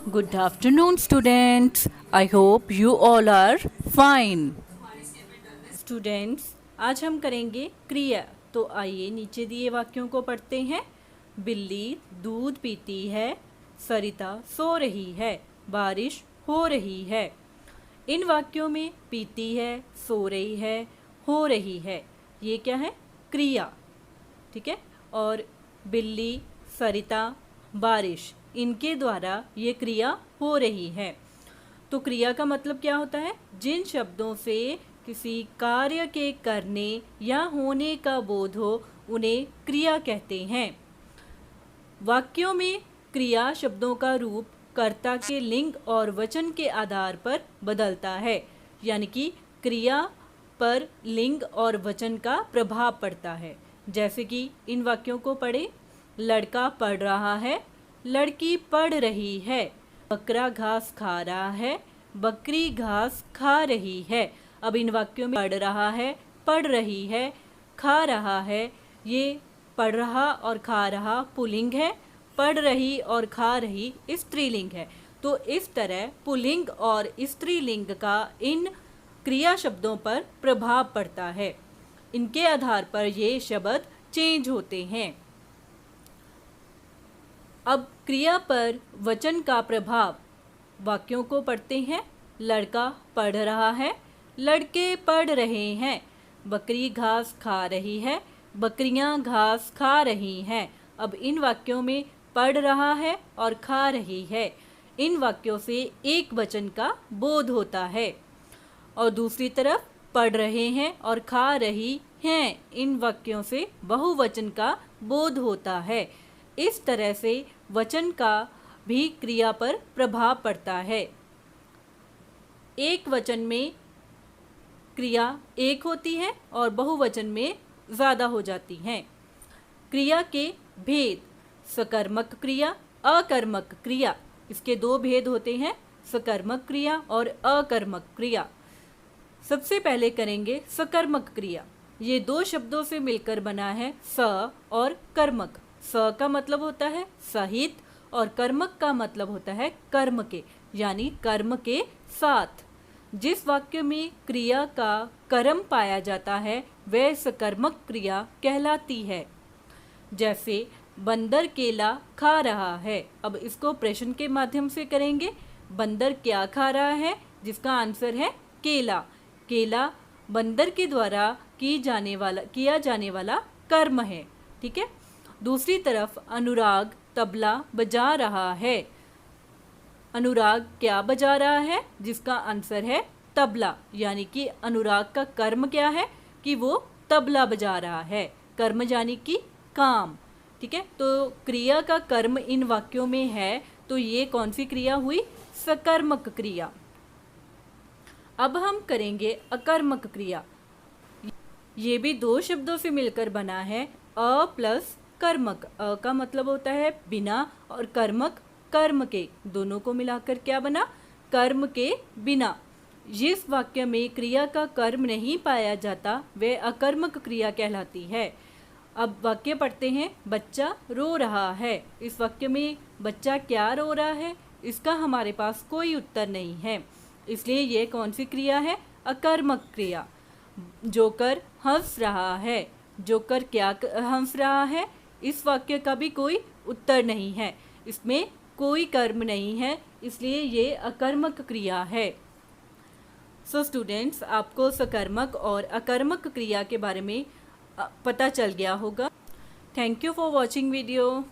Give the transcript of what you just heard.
Good afternoon, students. I hope you all are fine. Students, आज हम करेंगे क्रिया। तो आइए नीचे दिए वाक्यों को पढ़ते हैं। बिल्ली दूध पीती है, सरिता सो रही है, बारिश हो रही है। इन वाक्यों में पीती है, सो रही है, हो रही है, ये क्या है? क्रिया। ठीक है। और बिल्ली, सरिता, बारिश, इनके द्वारा ये क्रिया हो रही है। तो क्रिया का मतलब क्या होता है? जिन शब्दों से किसी कार्य के करने या होने का बोध हो उन्हें क्रिया कहते हैं। वाक्यों में क्रिया शब्दों का रूप कर्ता के लिंग और वचन के आधार पर बदलता है, यानी कि क्रिया पर लिंग और वचन का प्रभाव पड़ता है। जैसे कि इन वाक्यों को पढ़े। लड़का पढ़ रहा है, लड़की पढ़ रही है, बकरा घास खा रहा है, बकरी घास खा रही है। अब इन वाक्यों में पढ़ रहा है, पढ़ रही है, खा रहा है, ये पढ़ रहा और खा रहा पुल्लिंग है, पढ़ रही और खा रही स्त्रीलिंग है। तो इस तरह पुल्लिंग और स्त्रीलिंग का इन क्रिया शब्दों पर प्रभाव पड़ता है। इनके आधार पर ये शब्द चेंज होते हैं। अब क्रिया पर वचन का प्रभाव। वाक्यों को पढ़ते हैं। लड़का पढ़ रहा है, लड़के पढ़ रहे हैं, बकरी घास खा रही है, बकरियां घास खा रही हैं। अब इन वाक्यों में पढ़ रहा है और खा रही है, इन वाक्यों से एक वचन का बोध होता है। और दूसरी तरफ पढ़ रहे हैं और खा रही हैं, इन वाक्यों से बहुवचन का बोध होता है। इस तरह से वचन का भी क्रिया पर प्रभाव पड़ता है। एक वचन में क्रिया एक होती है और बहुवचन में ज़्यादा हो जाती हैं। क्रिया के भेद। सकर्मक क्रिया, अकर्मक क्रिया, इसके दो भेद होते हैं, सकर्मक क्रिया और अकर्मक क्रिया। सबसे पहले करेंगे सकर्मक क्रिया। ये दो शब्दों से मिलकर बना है, स और कर्मक। स का मतलब होता है सहित और कर्मक का मतलब होता है कर्म के, यानी कर्म के साथ। जिस वाक्य में क्रिया का कर्म पाया जाता है वह सकर्मक क्रिया कहलाती है। जैसे बंदर केला खा रहा है। अब इसको प्रश्न के माध्यम से करेंगे। बंदर क्या खा रहा है? जिसका आंसर है केला। केला बंदर के द्वारा किया जाने वाला कर्म है। ठीक है। दूसरी तरफ अनुराग तबला बजा रहा है। अनुराग क्या बजा रहा है? जिसका आंसर है तबला, यानी कि अनुराग का कर्म क्या है कि वो तबला बजा रहा है। कर्म यानी कि काम। ठीक है। तो क्रिया का कर्म इन वाक्यों में है, तो ये कौन सी क्रिया हुई? सकर्मक क्रिया। अब हम करेंगे अकर्मक क्रिया। ये भी दो शब्दों से मिलकर बना है, अ प्लस कर्मक। अ का मतलब होता है बिना और कर्मक कर्म के, दोनों को मिलाकर क्या बना? कर्म के बिना। जिस वाक्य में क्रिया का कर्म नहीं पाया जाता वह अकर्मक क्रिया कहलाती है। अब वाक्य पढ़ते हैं। बच्चा रो रहा है। इस वाक्य में बच्चा क्या रो रहा है? इसका हमारे पास कोई उत्तर नहीं है, इसलिए ये कौन सी क्रिया है? अकर्मक क्रिया। जोकर हंस रहा है। जोकर क्या हंस रहा है? इस वाक्य का भी कोई उत्तर नहीं है, इसमें कोई कर्म नहीं है, इसलिए ये अकर्मक क्रिया है। सो स्टूडेंट्स, आपको सकर्मक और अकर्मक क्रिया के बारे में पता चल गया होगा। Thank you for watching video.